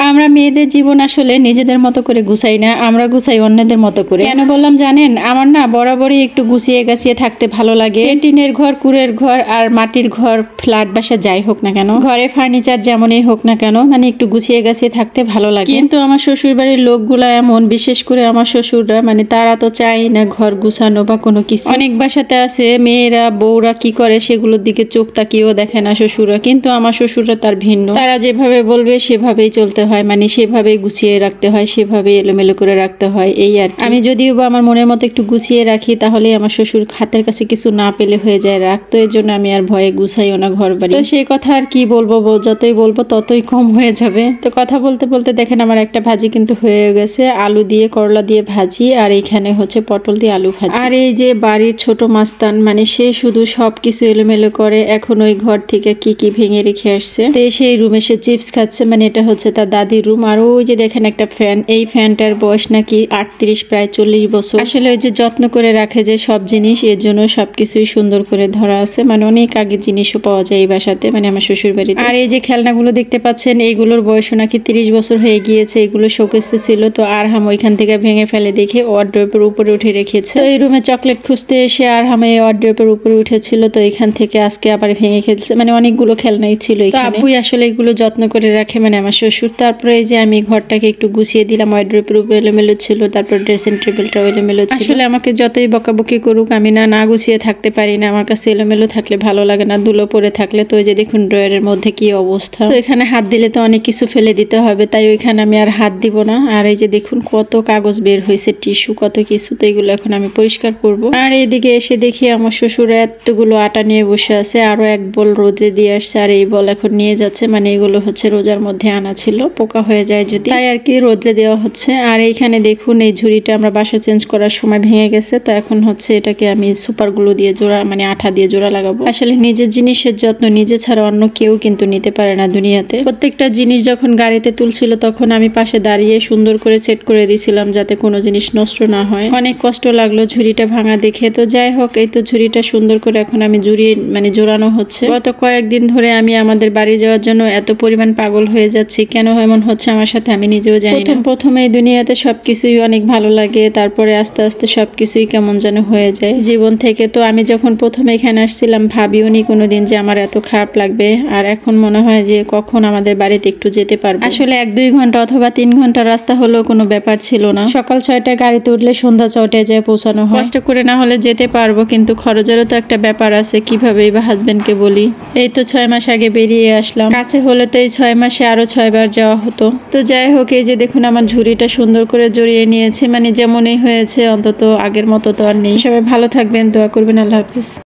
আমরা মেয়েদের জীবন আসলে নিজেদের মতো করে গুছাই না, আমরা গুছাই অন্যদের মতো করে। কেন বললাম জানেন? আমার না বরাবরই একটু গুছিয়ে গাছিয়ে থাকতে ভালো লাগে। টিনের ঘর, কুড়ের ঘর আর মাটির ঘর, ফ্ল্যাট বাসা যাই হোক না কেন, ঘরে ফার্নিচার যেমনই হোক না কেন, মানে একটু গুছিয়ে গাছিয়ে থাকতে ভালো লাগে। কিন্তু আমার শ্বশুর বাড়ির লোকগুলা এমন, বিশেষ করে আমার শ্বশুররা, মানে তারা তো চাই না ঘর গুছানো বা কোনো কিছু। অনেক বাসাতে আছে মেয়েরা বউরা কি করে সেগুলোর দিকে চোখ তাকিয়েও দেখে না শ্বশুররা, কিন্তু আমার শ্বশুররা তার ভিন্ন। তারা যেভাবে বলবে সেভাবেই চলতে হয়, মানে সেভাবেই গুছিয়ে রাখতে হয়, সেভাবে এলোমেলো করে রাখতে হয়, এই আর কি। আমি যদিও বা আমার মনের মতো একটু গুছিয়ে রাখি, তাহলে আমার শ্বশুর হাতের কাছে কিছু না পেলে হয়ে যায় রাগ। তো এর জন্য আমি আর ভয়ে গুছাইও না ঘর বাড়ি। তো সেই কথা আর কি বলবো, যতই বলবো ততই কম হয়ে যাবে। তো কথা বলতে বলতে দেখেন আমার একটা ভাজি কিন্তু হয়ে গেছে, আলু দিয়ে করলা দিয়ে ভাজি, আর এখানে হচ্ছে পটল দিয়ে আলু ভাজি। আর এই যে বাড়ির ছোট মাস্তান, মানে সে শুধু সবকিছু এলোমেলো করে। এখন ওই ঘর থেকে কি কি ভেঙে রেখে আসছে, তো সেই রুমে সে চিপস খাচ্ছে, মানে এটা হচ্ছে তার দাদির রুম। আর ওই যে দেখেন একটা ফ্যান, এই ফ্যানটার বয়স নাকি 38 প্রায় 40 বছর। আসলে ওই যে যত্ন করে রাখে যে সব জিনিস, এর জন্য সবকিছুই সুন্দর করে ধরা আছে। মানে অনেক আগে জিনিসও পাওয়া যায় এই বাসাতে, মানে আমার শ্বশুর বাড়িতে। আর এই যে খেলনাগুলো দেখতে পাচ্ছেন, এইগুলোর বয়সও নাকি 30 বছর হয়ে গিয়েছে। এগুলো শোকেসে ছিল, তো আরহাম ওইখান থেকে ভেঙে ফেলে দেখে ওয়ার্ড্রোবের উপরে উঠে রেখেছে। তো এই রুমে চকলেট খুঁজতে এসে আরহাম এই ওয়ার্ড্রোবের উপরে উঠেছিল, তো এখান থেকে আজকে আবার ভেঙে খেলছে। মানে অনেকগুলো খেলনাই ছিল এখানে। আব্বুই আসলে এগুলো যত্ন করে রাখে, মানে আমার শ্বশুর। তারপরে এই যে আমি ঘরটাকে একটু গুছিয়ে দিলাম, ওয়ার্ড্রোবের উপরে এলোমেলো ছিল, তারপর ড্রেসিং টেবিলটাও এলোমেলো ছিল। আসলে আমাকে যতই বকাবকি করুক, আমি না গুছিয়ে থাকতে পারি না। আমার কাছে এলোমেলো থাকলে ভালো লাগে না, ধুলো পরে থাকলে। তো ওই যে দেখুন ড্রয়ারের মধ্যে কি অবস্থা। তো এখানে হাত দিলে তো অনেক কিছু ফেলে দিতে হবে, তাই ওইখানে আমি আর হাত দিব না। আর এই যে দেখুন কত কাগজ বের হয়েছে, টিস্যু, কত কিছু। তো এগুলো এখন আমি পরিষ্কার করব। আর এদিকে এসে দেখি আমার শ্বশুর এতগুলো আটা নিয়ে বসে আছে, আরো এক বল রোদে দিয়ে আসছে, আর এই বল এখন নিয়ে যাচ্ছে। মানে এগুলো হচ্ছে রোজার মধ্যে আনা ছিল, পোকা হয়ে যায় যদি, তাই আর কি রোদে দেওয়া হচ্ছে। আর এইখানে দেখুন এই ঝুড়িটা আমরা বাসা চেঞ্জ করার সময় ভেঙে গেছে, তো এখন হচ্ছে এটাকে আমি সুপার গ্লু দিয়ে জোড়া, মানে আঠা দিয়ে জোড়া লাগাবো। আসলে নিজের জিনিসের যত্ন নিজে ছাড়া অন্য কেউ কিন্তু নিতে পারে না দুনিয়াতে। প্রত্যেকটা জিনিস যখন গাড়িতে তুলছিল, তখন আমি পাশে দাঁড়িয়ে সুন্দর করে সেট করে দিয়েছিলাম যাতে কোনো জিনিস নষ্ট না হয়। অনেক কষ্ট লাগলো ঝুড়িটা ভাঙা দেখে। তো যাই হোক, এই তো ঝুড়িটা সুন্দর করে এখন আমি জুড়িয়ে, মানে জোড়ানো হচ্ছে। গত কয়েকদিন ধরে আমি আমাদের বাড়ি যাওয়ার জন্য এত পরিমাণ পাগল হয়ে যাচ্ছি, কেন এমন হচ্ছে আমার সাথে আমি নিজেও জানি না। প্রথমে এই দুনিয়াতে সবকিছুই অনেক ভালো লাগে, তারপরে আস্তে আস্তে সবকিছুই কেমন যেন হয়ে যায় জীবন থেকে। তো আমি যখন প্রথমে এখানে আসছিলাম, ভাবিও নি কোনোদিন যে আমার এত খারাপ লাগবে। আর এখন মনে হয় যে কখন আমাদের বাড়িতে একটু যেতে পারবো। আসলে 1-2 ঘন্টা অথবা 3 ঘন্টা রাস্তা হলেও কোনো ব্যাপার ছিল না। সকাল 6টায় গাড়িতে উঠলে সন্ধ্যা 6টায় যায় পৌঁছানো হয়। কষ্ট করে না হলে যেতে পারবো, কিন্তু খরচেরও তো একটা ব্যাপার আছে। কিভাবেই বা হাজবেন্ডকে বলি। এই তো 6 মাস আগে বেরিয়ে আসলাম, কাছে হলে তো এই 6 মাসে আরো 6 বার যাওয়া হতো। তো যাই হোক, এই যে দেখুন আমার ঝুড়িটা সুন্দর করে জড়িয়ে নিয়েছে, মানে যেমনই হয়েছে, অন্তত আগের মতো তো আর নেই। সবাই ভালো থাকবেন, দোয়া করবেন। আল্লাহ হাফেজ।